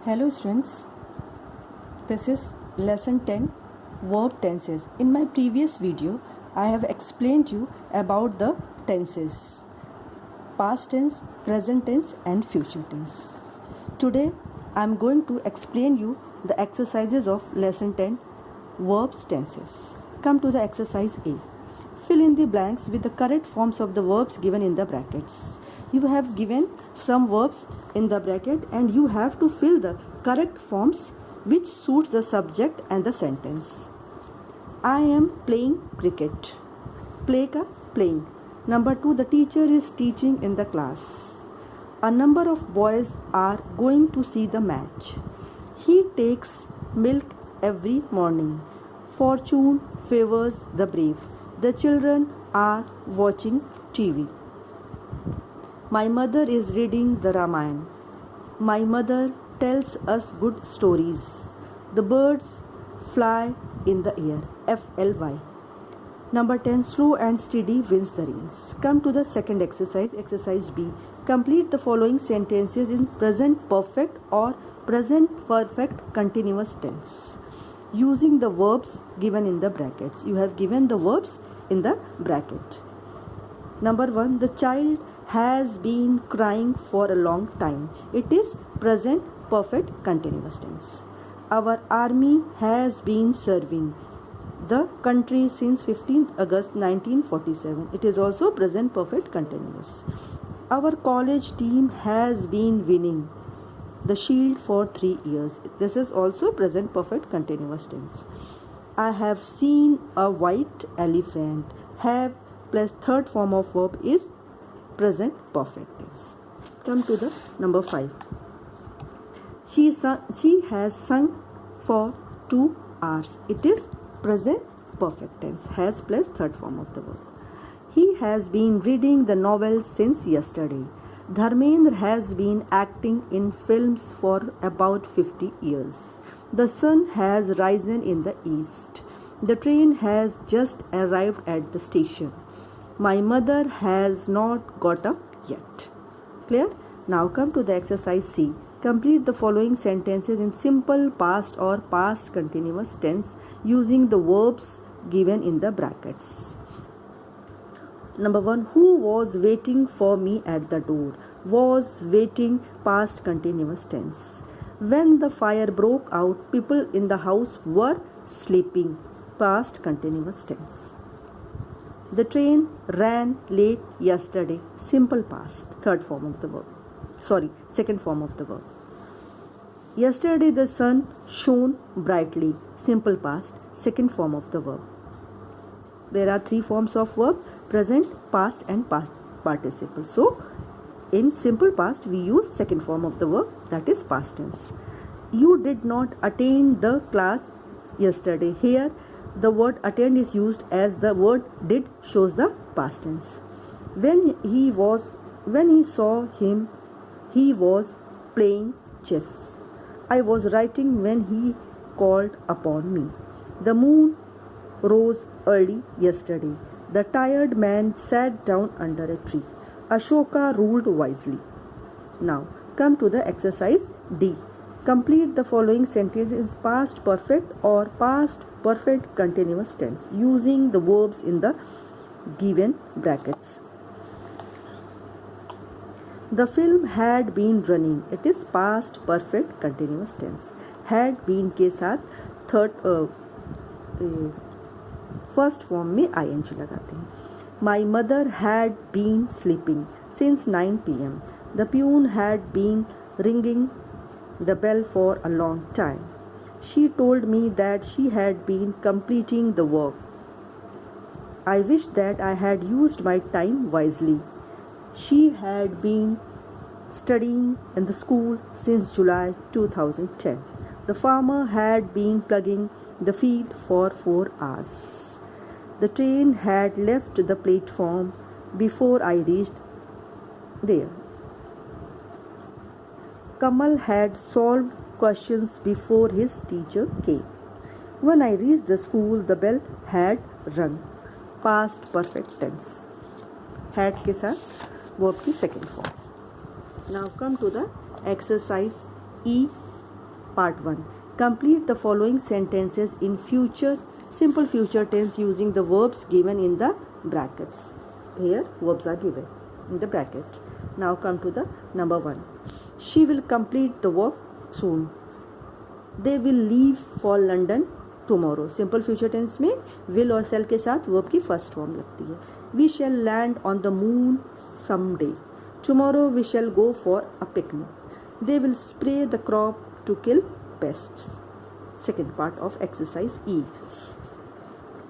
Hello students, this is lesson 10 verb tenses. In my previous video, I have explained you about the tenses past tense, present tense and future tense. Today I am going to explain you the exercises of lesson 10 verbs tenses. Come to the exercise A. Fill in the blanks with the correct forms of the verbs given in the brackets. You have given some verbs in the bracket and you have to fill the correct forms which suits the subject and the sentence. I am playing cricket. Play ka playing. Number 2, the teacher is teaching in the class. A number of boys are going to see the match. He takes milk every morning. Fortune favors the brave. The children are watching TV. My mother is reading the Ramayana. My mother tells us good stories. The birds fly in the air. FLY. Number 10. Slow and steady wins the race. Come to the second exercise, exercise B. Complete the following sentences in present perfect or present perfect continuous tense using the verbs given in the brackets. You have given the verbs in the bracket. Number 1. The child has been crying for a long time. It is present perfect continuous tense. Our army has been serving the country since 15th August 1947. It is also present perfect continuous. Our college team has been winning the shield for 3 years. This is also present perfect continuous tense. I have seen a white elephant. Have plus third form of verb is present perfect tense. Come to the number 5. She has sung for 2 hours. It is present perfect tense. Has plus third form of the verb. He has been reading the novel since yesterday. Dharmendra has been acting in films for about 50 years. The sun has risen in the east. The train has just arrived at the station. My mother has not got up yet. Clear? Now come to the exercise C. Complete the following sentences in simple past or past continuous tense using the verbs given in the brackets. Number 1. Who was waiting for me at the door? Was waiting past continuous tense. When the fire broke out, people in the house were sleeping. Past continuous tense. The train ran late yesterday. Simple past. Third form of the verb. Second form of the verb. Yesterday the sun shone brightly. Simple past. Second form of the verb. There are 3 forms of verb: present, past and past participle. So, in simple past we use second form of the verb, that is past tense. You did not attend the class yesterday. Here the word attend is used as the word did shows the past tense. When he saw him, he was playing chess. I was writing when he called upon me. The moon rose early yesterday. The tired man sat down under a tree. Ashoka ruled wisely. Now come to the exercise D. Complete the following sentences in past perfect or past perfect continuous tense using the verbs in the given brackets. The film had been running. It is past perfect continuous tense. Had been के साथ first form में ing लगाते हैं. My mother had been sleeping since 9 p.m. The peon had been ringing the bell for a long time. She told me that she had been completing the work. I wish that I had used my time wisely. She had been studying in the school since July 2010. The farmer had been plugging the field for 4 hours. The train had left the platform before I reached there. Kamal had solved questions before his teacher came. When I reached the school, the bell had rung. Past perfect tense. Had के साथ verb की second form. Now come to the exercise E Part 1. Complete the following sentences in future, simple future tense using the verbs given in the brackets. Here verbs are given in the bracket. Now come to the number 1. She will complete the work soon. They will leave for London tomorrow. Simple future tense में will और shall के साथ verb की first form लगती है. We shall land on the moon someday. Tomorrow we shall go for a picnic. They will spray the crop to kill pests. Second part of exercise E.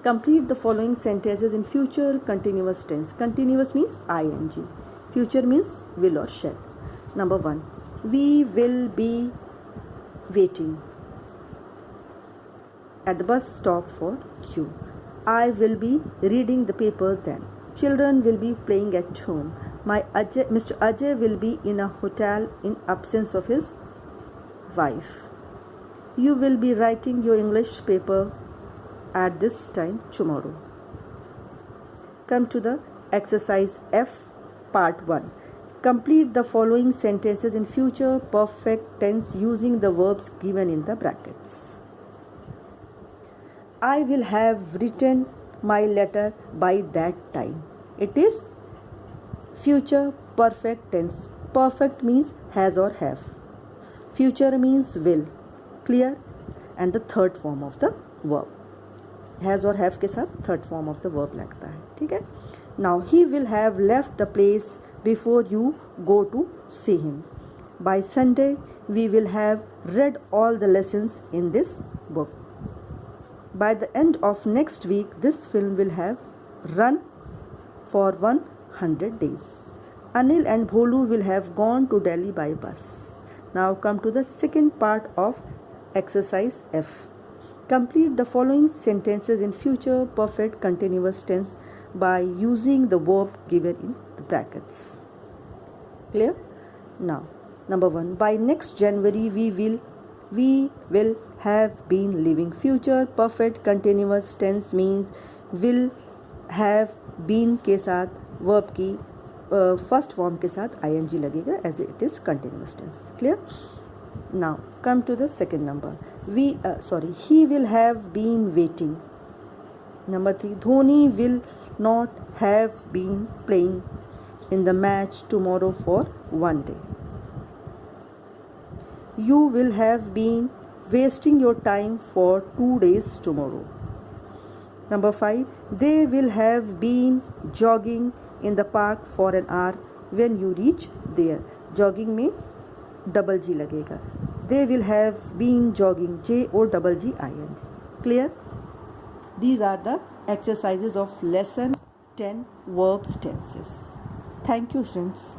Complete the following sentences in future continuous tense. Continuous means ing. Future means will or shall. Number 1. We will be waiting at the bus stop for you. I will be reading the paper then. Children will be playing at home. Mr. Ajay will be in a hotel in absence of his wife. You will be writing your English paper at this time tomorrow. Come to the exercise F, part 1. Complete the following sentences in future perfect tense using the verbs given in the brackets. I will have written my letter by that time. It is future perfect tense. Perfect means has or have. Future means will. Clear? And the third form of the verb. Has or have के साथ third form of the verb लगता है. ठीक है? Now he will have left the place before you go to see him. By Sunday we will have read all the lessons in this book. By the end of next week, this film will have run for 100 days. Anil and Bholu will have gone to Delhi by bus. Now come to the second part of exercise F. Complete the following sentences in future perfect continuous tense by using the verb given in the brackets. Clear? Now, number 1. By next January, we will have been living. Future perfect continuous tense means will have been के साथ verb की first form के साथ ing लगेगा as it is continuous tense. Clear? Now come to the second number. He will have been waiting. Number 3. Dhoni will not have been playing in the match tomorrow for 1 day. You will have been wasting your time for 2 days tomorrow. Number 5. They will have been jogging in the park for an hour when you reach there. Jogging में double G लगेगा. They will have been jogging. JOGGING. Clear? These are the exercises of lesson 10 verbs tenses. Thank you, students.